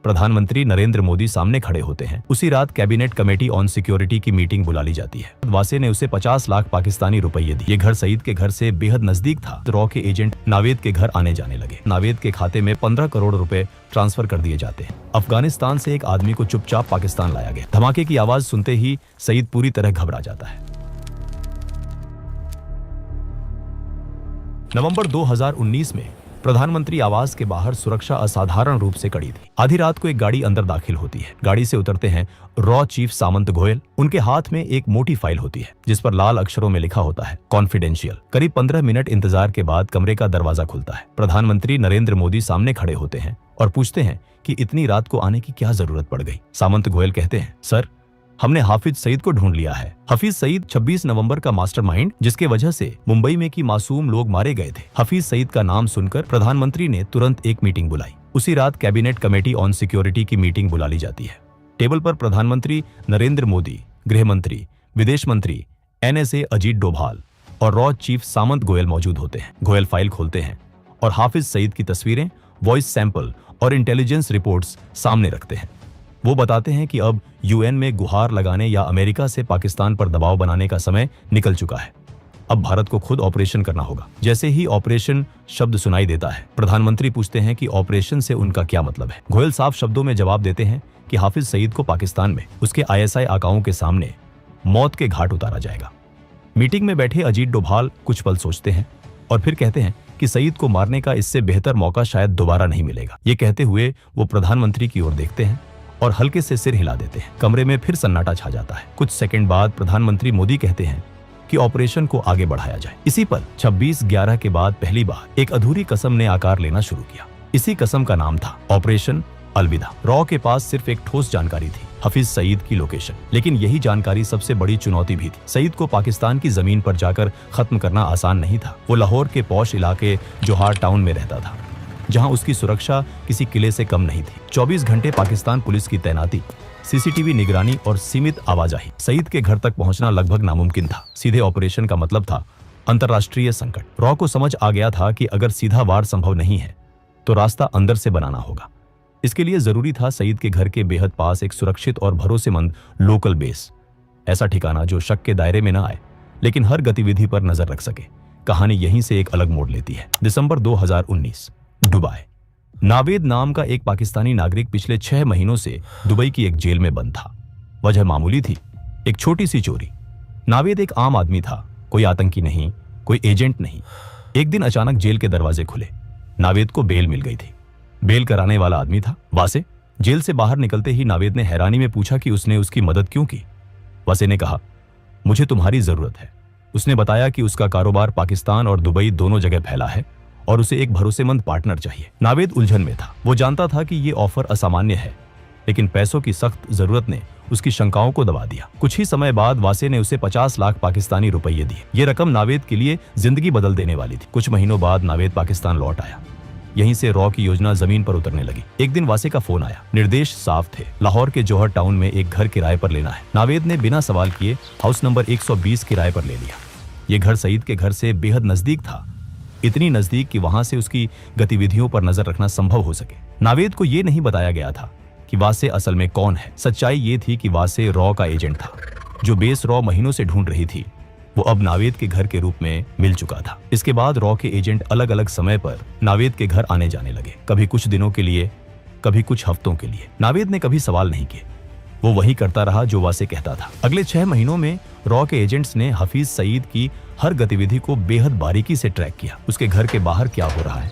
प्रधानमंत्री नरेंद्र मोदी सामने खड़े होते हैं। उसी रात कैबिनेट कमेटी ऑन सिक्योरिटी की मीटिंग बुला ली जाती है। वासे ने उसे 50 लाख पाकिस्तानी रुपये दिए। ये घर सईद के घर से बेहद नजदीक था। रॉ के एजेंट नावेद के घर आने जाने लगे। नावेद के खाते में 15 करोड़ रुपए ट्रांसफर कर दिए जाते हैं। अफगानिस्तान से एक आदमी को चुपचाप पाकिस्तान लाया गया। धमाके की आवाज सुनते ही सईद पूरी तरह घबरा जाता है। नवंबर 2019 में प्रधानमंत्री आवास के बाहर सुरक्षा असाधारण रूप से कड़ी थी। आधी रात को एक गाड़ी अंदर दाखिल होती है। गाड़ी से उतरते हैं रॉ चीफ सामंत गोयल। उनके हाथ में एक मोटी फाइल होती है जिस पर लाल अक्षरों में लिखा होता है कॉन्फिडेंशियल। करीब 15 मिनट इंतजार के बाद कमरे का दरवाजा खुलता है। प्रधानमंत्री नरेंद्र मोदी सामने खड़े होते हैं और पूछते हैं कि इतनी रात को आने की क्या जरूरत पड़ गई। सामंत गोयल कहते हैं, सर, हमने हाफिज सईद को ढूंढ लिया है। हफीज सईद 26 नवंबर का मास्टरमाइंड जिसके वजह से मुंबई में की मासूम लोग मारे गए थे। हफीज सईद का नाम सुनकर प्रधानमंत्री ने तुरंत एक मीटिंग बुलाई। उसी रात कैबिनेट कमेटी ऑन सिक्योरिटी की मीटिंग बुला ली जाती है। टेबल पर प्रधानमंत्री नरेंद्र मोदी, गृह मंत्री, विदेश मंत्री, NSA अजीत डोभाल और रॉ चीफ सामंत गोयल मौजूद होते हैं। गोयल फाइल खोलते हैं और हाफिज सईद की तस्वीरें, वॉइस सैंपल और इंटेलिजेंस रिपोर्ट्स सामने रखते हैं। वो बताते हैं कि अब UN में गुहार लगाने या अमेरिका से पाकिस्तान पर दबाव बनाने का समय निकल चुका है। अब भारत को खुद ऑपरेशन करना होगा। जैसे ही ऑपरेशन शब्द सुनाई देता है, प्रधानमंत्री पूछते हैं कि ऑपरेशन से उनका क्या मतलब है। गोयल साफ शब्दों में जवाब देते हैं कि हाफिज सईद को पाकिस्तान में उसके ISI आकाओं के सामने मौत के घाट उतारा जाएगा। मीटिंग में बैठे अजीत डोभाल कुछ पल सोचते हैं और फिर कहते हैं कि सईद को मारने का इससे बेहतर मौका शायद दोबारा नहीं मिलेगा। ये कहते हुए वो प्रधानमंत्री की ओर देखते हैं और हल्के से सिर हिला देते हैं। कमरे में फिर सन्नाटा छा जाता है। कुछ सेकंड बाद प्रधानमंत्री मोदी कहते हैं कि ऑपरेशन को आगे बढ़ाया जाए। इसी पल 26/11 के बाद पहली बार एक अधूरी कसम ने आकार लेना शुरू किया। इसी कसम का नाम था ऑपरेशन अलविदा। रॉ के पास सिर्फ एक ठोस जानकारी थी, हफीज सईद की लोकेशन। लेकिन यही जानकारी सबसे बड़ी चुनौती भी थी। सईद को पाकिस्तान की जमीन पर जाकर खत्म करना आसान नहीं था। वो लाहौर के पॉश इलाके जोहार टाउन में रहता था, जहां उसकी सुरक्षा किसी किले से कम नहीं थी। 24 घंटे पाकिस्तान पुलिस की तैनाती, CCTV निगरानी और सीमित आवाजाही। सईद के घर तक पहुंचना लगभग नामुमकिन था। सीधे ऑपरेशन का मतलब था अंतर्राष्ट्रीय संकट। रॉ को समझ आ गया था कि अगर सीधा वार संभव नहीं है तो रास्ता अंदर से बनाना होगा। इसके लिए जरूरी था सईद के घर के बेहद पास एक सुरक्षित और भरोसेमंद लोकल बेस। ऐसा ठिकाना जो शक के दायरे में न आए लेकिन हर गतिविधि पर नजर रख सके। कहानी यहीं से एक अलग मोड़ लेती है। दिसंबर 2019, दुबई। नावेद नाम का एक पाकिस्तानी नागरिक पिछले 6 महीनों से दुबई की एक जेल में बंद था। वजह मामूली थी, एक छोटी सी चोरी। नावेद एक आम आदमी था, कोई आतंकी नहीं, कोई एजेंट नहीं। एक दिन अचानक जेल के दरवाजे खुले। नावेद को बेल मिल गई थी। बेल कराने वाला आदमी था वासे। जेल से बाहर निकलते ही नावेद ने हैरानी में पूछा कि उसने उसकी मदद क्यों की। वासे ने कहा, मुझे तुम्हारी जरूरत है। उसने बताया कि उसका कारोबार पाकिस्तान और दुबई दोनों जगह फैला है और उसे एक भरोसेमंद पार्टनर चाहिए। नावेद उलझन में था। वो जानता था कि ये ऑफर असामान्य है, लेकिन पैसों की सख्त जरूरत ने उसकी शंकाओं को दबा दिया। कुछ ही समय बाद वासे ने उसे 50 लाख पाकिस्तानी रुपये दिए। ये रकम नावेद के लिए जिंदगी बदल देने वाली थी। कुछ महीनों बाद नावेद पाकिस्तान लौट आया। यहीं से रॉ की योजना जमीन पर उतरने लगी। एक दिन वासे का फोन आया। निर्देश साफ थे, लाहौर के जौहर टाउन में एक घर किराए पर लेना है। नावेद ने बिना सवाल किए हाउस नंबर 120 किराए पर ले लिया। ये घर सईद के घर से बेहद नजदीक था, इतनी नजदीक कि वहां से उसकी गतिविधियों पर नजर रखना संभव हो सके। नावेद को यह नहीं बताया गया था कि वासे असल में कौन है। सच्चाई ये थी कि वासे रॉ का एजेंट था। जो बेस रॉ महीनों से ढूंढ रही थी वो अब नावेद के घर के रूप में मिल चुका था। इसके बाद रॉ के एजेंट अलग अलग समय पर नावेद के घर आने जाने लगे, कभी कुछ दिनों के लिए, कभी कुछ हफ्तों के लिए। नावेद ने कभी सवाल नहीं किए, वो वही करता रहा जो वासे कहता था। अगले 6 महीनों में रॉ के एजेंट्स ने हफीज सईद की हर गतिविधि को बेहद बारीकी से ट्रैक किया। उसके घर के बाहर क्या हो रहा है,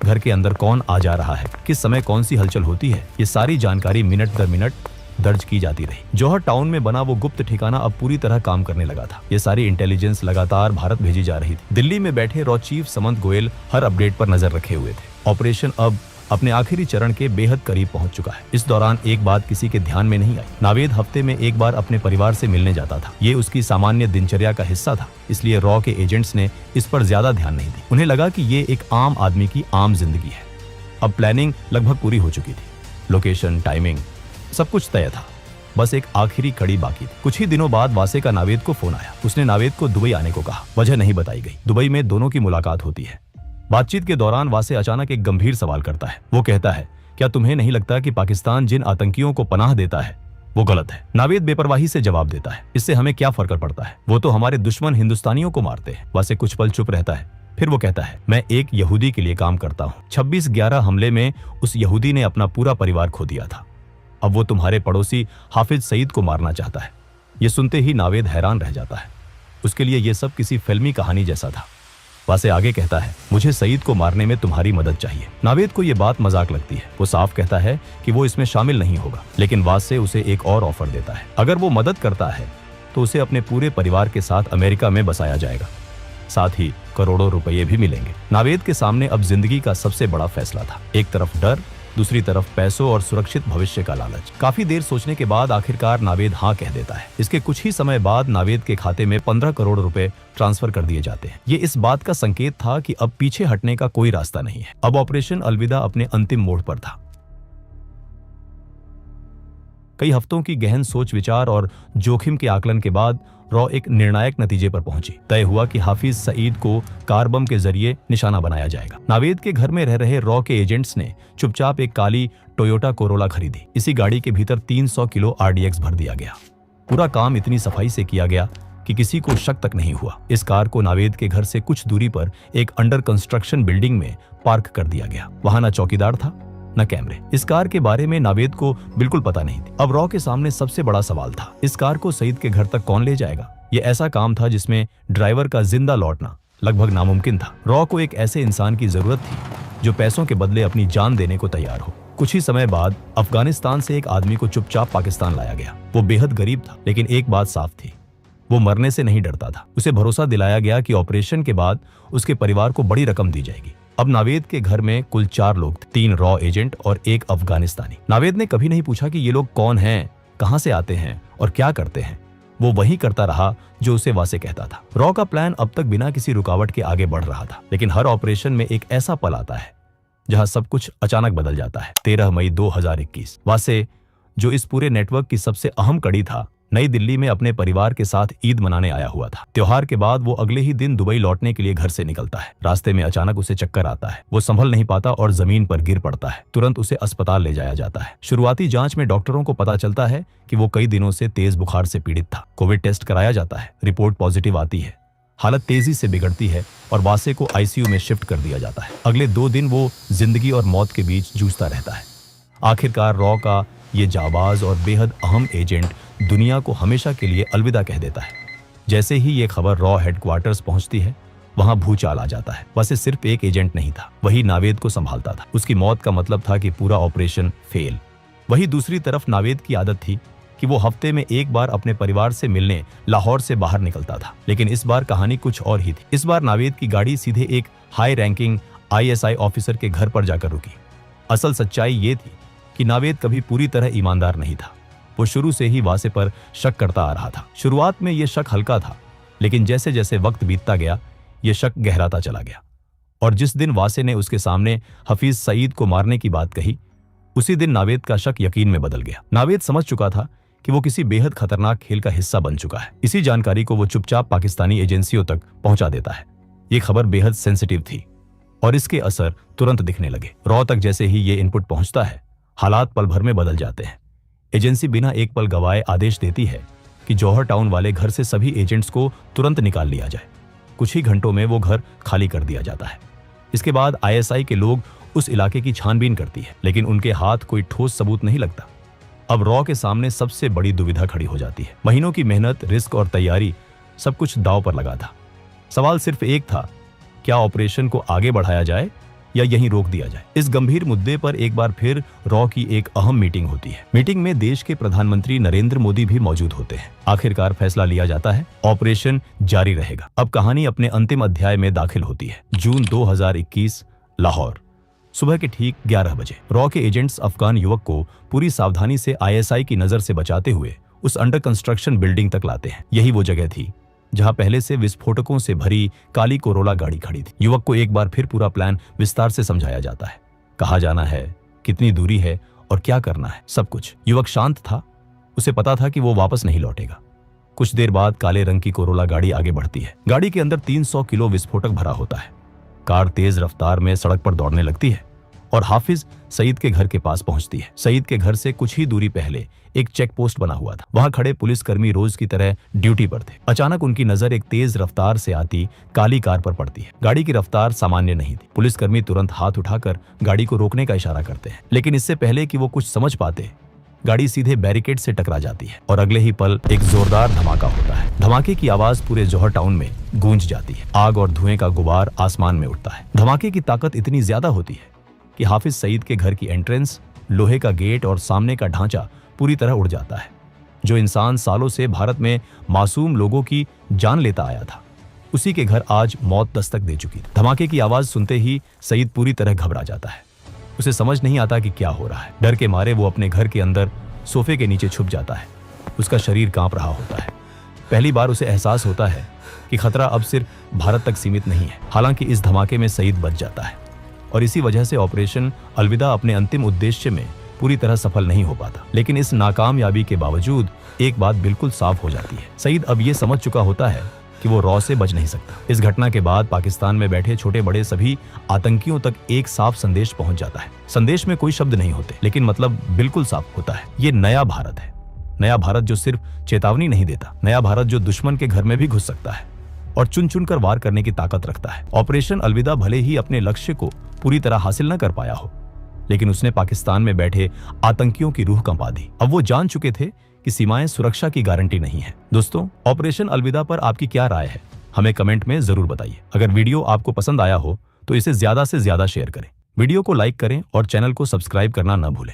घर के अंदर कौन आ जा रहा है, किस समय कौन सी हलचल होती है, ये सारी जानकारी मिनट दर मिनट दर्ज की जाती रही। जौहर टाउन में बना वो गुप्त ठिकाना अब पूरी तरह काम करने लगा था। ये सारी इंटेलिजेंस लगातार भारत भेजी जा रही थी। दिल्ली में बैठे रॉ चीफ सामंत गोयल हर अपडेट पर नजर रखे हुए थे। ऑपरेशन अब अपने आखिरी चरण के बेहद करीब पहुंच चुका है। इस दौरान एक बात किसी के ध्यान में नहीं आई। नावेद हफ्ते में एक बार अपने परिवार से मिलने जाता था। ये उसकी सामान्य दिनचर्या का हिस्सा था, इसलिए रॉ के एजेंट्स ने इस पर ज्यादा ध्यान नहीं दी। उन्हें लगा कि ये एक आम आदमी की आम जिंदगी है। अब प्लानिंग लगभग पूरी हो चुकी थी। लोकेशन, टाइमिंग, सब कुछ तय था। बस एक आखिरी कड़ी बाकी थी। कुछ ही दिनों बाद वासे का नावेद को फोन आया। उसने नावेद को दुबई आने को कहा। वजह नहीं बताई गई। दुबई में दोनों की मुलाकात होती है। बातचीत के दौरान वासे अचानक एक गंभीर सवाल करता है। वो कहता है क्या तुम्हें नहीं लगता कि पाकिस्तान जिन आतंकियों को पनाह देता है वो गलत है? नावेद बेपरवाही से जवाब देता है, इससे हमें क्या फर्क पड़ता है, वो तो हमारे दुश्मन हिंदुस्तानियों को मारते हैं। वासे कुछ पल चुप रहता है, फिर वो कहता है, मैं एक यहूदी के लिए काम करता हूँ। 26/11 हमले में उस यहूदी ने अपना पूरा परिवार खो दिया था। अब वो तुम्हारे पड़ोसी हाफिज सईद को मारना चाहता है। ये सुनते ही नावेद हैरान रह जाता है। उसके लिए ये सब किसी फिल्मी कहानी जैसा था। वासे आगे कहता है, मुझे सईद को मारने में तुम्हारी मदद चाहिए। नावेद को ये बात मजाक लगती है। वो साफ कहता है कि वो इसमें शामिल नहीं होगा, लेकिन वासे उसे एक और ऑफर देता है। अगर वो मदद करता है तो उसे अपने पूरे परिवार के साथ अमेरिका में बसाया जाएगा, साथ ही करोड़ों रुपये भी मिलेंगे। नावेद के सामने अब जिंदगी का सबसे बड़ा फैसला था। एक तरफ डर, दूसरी तरफ पैसों और सुरक्षित भविष्य का लालच। काफी देर सोचने के बाद आखिरकार नावेद हाँ कह देता है। इसके कुछ ही समय बाद नावेद के खाते में 15 करोड़ रुपए ट्रांसफर कर दिए जाते हैं। ये इस बात का संकेत था कि अब पीछे हटने का कोई रास्ता नहीं है। अब ऑपरेशन अलविदा अपने अंतिम मोड़ पर था। कई हफ्तों की गहन सोच विचार और जोखिम के आकलन के बाद रॉ एक निर्णायक नतीजे पर पहुंची। तय हुआ कि हाफिज सईद को कार बम के जरिए निशाना बनाया जाएगा। नावेद के घर में रह रहे रॉ के एजेंट्स ने चुपचाप एक काली टोयोटा कोरोला खरीदी। इसी गाड़ी के भीतर 300 किलो RDX भर दिया गया। पूरा काम इतनी सफाई से किया गया कि किसी को शक तक नहीं हुआ। इस कार को नावेद के घर से कुछ दूरी पर एक अंडर कंस्ट्रक्शन बिल्डिंग में पार्क कर दिया गया। वहां न चौकीदार था न कैमरे। इस कार के बारे में नावेद को बिल्कुल पता नहीं थी। अब रॉ के सामने सबसे बड़ा सवाल था, इस कार को सईद के घर तक कौन ले जाएगा? यह ऐसा काम था जिसमें ड्राइवर का जिंदा लौटना लगभग नामुमकिन था। रॉ को एक ऐसे इंसान की जरूरत थी जो पैसों के बदले अपनी जान देने को तैयार हो। कुछ ही समय बाद अफगानिस्तान से एक आदमी को चुपचाप पाकिस्तान लाया गया। वो बेहद गरीब था, लेकिन एक बात साफ थी, वो मरने से नहीं डरता था। उसे भरोसा दिलाया गया कि ऑपरेशन के बाद उसके परिवार को बड़ी रकम दी जाएगी। अब नावेद के घर में कुल 4 लोग थे, 3 रॉ एजेंट और 1 अफगानिस्तानी। नावेद ने कभी नहीं पूछा कि ये लोग कौन हैं, कहां से आते हैं और क्या करते हैं। वो वही करता रहा जो उसे वासे कहता था। रॉ का प्लान अब तक बिना किसी रुकावट के आगे बढ़ रहा था, लेकिन हर ऑपरेशन में एक ऐसा पल आता है जहां सब कुछ अचानक बदल जाता है। 13 मई 2021 वासे, जो इस पूरे नेटवर्क की सबसे अहम कड़ी था, नई दिल्ली में अपने परिवार के साथ ईद मनाने आया हुआ था। त्योहार के बाद वो अगले ही दिन दुबई लौटने के लिए घर से निकलता है। रास्ते में अचानक उसे चक्कर आता है। वो संभल नहीं पाता और जमीन पर गिर पड़ता है। तुरंत उसे अस्पताल ले जाया जाता है। शुरुआती जांच में डॉक्टरों को पता चलता है कि वो कई दिनों से तेज बुखार से पीड़ित था। कोविड टेस्ट कराया जाता है, रिपोर्ट पॉजिटिव आती है। हालत तेजी से बिगड़ती है और वासे को ICU में शिफ्ट कर दिया जाता है। अगले 2 दिन वो जिंदगी और मौत के बीच जूझता रहता है। आखिरकार रॉ का ये जाबाज और बेहद अहम एजेंट दुनिया को हमेशा के लिए अलविदा कह देता है। जैसे ही ये खबर रॉ हेडक्वार्टर्स पहुंचती है, वहां भूचाल आ जाता है। वैसे सिर्फ एक एजेंट नहीं था, वही नावेद को संभालता था। उसकी मौत का मतलब था कि पूरा ऑपरेशन फेल। वही दूसरी तरफ नावेद की आदत थी कि वो हफ्ते में एक बार अपने परिवार से मिलने लाहौर से बाहर निकलता था। लेकिन इस बार कहानी कुछ और ही थी। इस बार नावेद की गाड़ी सीधे एक हाई रैंकिंग ISI ऑफिसर के घर पर जाकर रुकी। असल सच्चाई ये थी कि नावेद कभी पूरी तरह ईमानदार नहीं था। वो शुरू से ही वासे पर शक करता आ रहा था। शुरुआत में ये शक हल्का था, लेकिन जैसे जैसे वक्त बीतता गया, ये शक गहराता चला गया। और जिस दिन वासे ने उसके सामने हफीज सईद को मारने की बात कही, उसी दिन नावेद का शक यकीन में बदल गया। नावेद समझ चुका था कि वो किसी बेहद खतरनाक खेल का हिस्सा बन चुका है। इसी जानकारी को वो चुपचाप पाकिस्तानी एजेंसियों तक पहुंचा देता है। ये खबर बेहद सेंसिटिव थी और इसके असर तुरंत दिखने लगे। रॉ तक जैसे ही ये इनपुट पहुंचता है, हालात पल भर में बदल जाते हैं। एजेंसी बिना एक पल गवाए आदेश देती है कि जौहर टाउन वाले घर से सभी एजेंट्स को तुरंत निकाल लिया जाए। कुछ ही घंटों में वो घर खाली कर दिया जाता है। इसके बाद ISI के लोग उस इलाके की छानबीन करती है, लेकिन उनके हाथ कोई ठोस सबूत नहीं लगता। अब रॉ के सामने सबसे बड़ी दुविधा खड़ी हो जाती है। महीनों की मेहनत, रिस्क और तैयारी, सब कुछ दांव पर लगा था। सवाल सिर्फ एक था, क्या ऑपरेशन को आगे बढ़ाया जाए या यहीं रोक दिया जाए। इस गंभीर मुद्दे पर एक बार फिर रॉ की एक अहम मीटिंग होती है। मीटिंग में देश के प्रधानमंत्री नरेंद्र मोदी भी मौजूद होते हैं। आखिरकार फैसला लिया जाता है, ऑपरेशन जारी रहेगा। अब कहानी अपने अंतिम अध्याय में दाखिल होती है। जून 2021, लाहौर, सुबह के ठीक 11 बजे। रॉ के एजेंट्स अफगान युवक को पूरी सावधानी से ISI की नजर से बचाते हुए उस अंडर कंस्ट्रक्शन बिल्डिंग तक लाते हैं। यही वो जगह थी जहां पहले से विस्फोटकों से भरी काली कोरोला गाड़ी खड़ी थी। युवक को एक बार फिर पूरा प्लान विस्तार से समझाया जाता है। कहाँ जाना है, कितनी दूरी है और क्या करना है, सब कुछ। युवक शांत था, उसे पता था कि वो वापस नहीं लौटेगा। कुछ देर बाद काले रंग की कोरोला गाड़ी आगे बढ़ती है। गाड़ी के अंदर 300 किलो विस्फोटक भरा होता है। कार तेज रफ्तार में सड़क पर दौड़ने लगती है और हाफिज सईद के घर के पास पहुंचती है। सईद के घर से कुछ ही दूरी पहले एक चेक पोस्ट बना हुआ था। वहां खड़े पुलिसकर्मी रोज की तरह ड्यूटी पर थे। अचानक उनकी नजर एक तेज रफ्तार से आती काली कार पर पड़ती है। गाड़ी की रफ्तार सामान्य नहीं थी। पुलिसकर्मी तुरंत हाथ उठाकर गाड़ी को रोकने का इशारा करते हैं, लेकिन इससे पहले कि वो कुछ समझ पाते गाड़ी सीधे बैरिकेड से टकरा जाती है और अगले ही पल एक जोरदार धमाका होता है। धमाके की आवाज पूरे जौहर टाउन में गूंज जाती है। आग और धुएं का गुबार आसमान में उठता है। धमाके की ताकत इतनी ज्यादा होती है कि हाफिज सईद के घर की एंट्रेंस, लोहे का गेट और सामने का ढांचा पूरी तरह उड़ जाता है। जो इंसान सालों से भारत में मासूम लोगों की जान लेता आया था, उसी के घर आज मौत दस्तक दे चुकी थी। धमाके की आवाज सुनते ही सईद पूरी तरह घबरा जाता है। उसे समझ नहीं आता कि क्या हो रहा है। डर के मारे वो अपने घर के अंदर सोफे के नीचे छुप जाता है। उसका शरीर कांप रहा होता है। पहली बार उसे एहसास होता है कि खतरा अब सिर्फ भारत तक सीमित नहीं है। हालांकि इस धमाके में सईद बच जाता है और इसी वजह से ऑपरेशन अलविदा अपने अंतिम उद्देश्य में पूरी तरह सफल नहीं हो पाता। लेकिन इस नाकामयाबी के बावजूद एक बात बिल्कुल साफ हो जाती है। सईद अब ये समझ चुका होता है कि वो रॉ से बच नहीं सकता। इस घटना के बाद पाकिस्तान में बैठे छोटे बड़े सभी आतंकियों तक एक साफ संदेश पहुंच जाता है। संदेश में कोई शब्द नहीं होते, लेकिन मतलब बिल्कुल साफ होता है। ये नया भारत है। नया भारत जो सिर्फ चेतावनी नहीं देता, नया भारत जो दुश्मन के घर में भी घुस सकता है और चुन चुन कर वार करने की ताकत रखता है। ऑपरेशन अलविदा भले ही अपने लक्ष्य को पूरी तरह हासिल न कर पाया हो, लेकिन उसने पाकिस्तान में बैठे आतंकियों की रूह कंपा दी। अब वो जान चुके थे कि सीमाएं सुरक्षा की गारंटी नहीं है। दोस्तों, ऑपरेशन अलविदा पर आपकी क्या राय है, हमें कमेंट में जरूर बताइए। अगर वीडियो आपको पसंद आया हो तो इसे ज्यादा से ज्यादा शेयर करें, वीडियो को लाइक करें और चैनल को सब्सक्राइब करना न भूलें।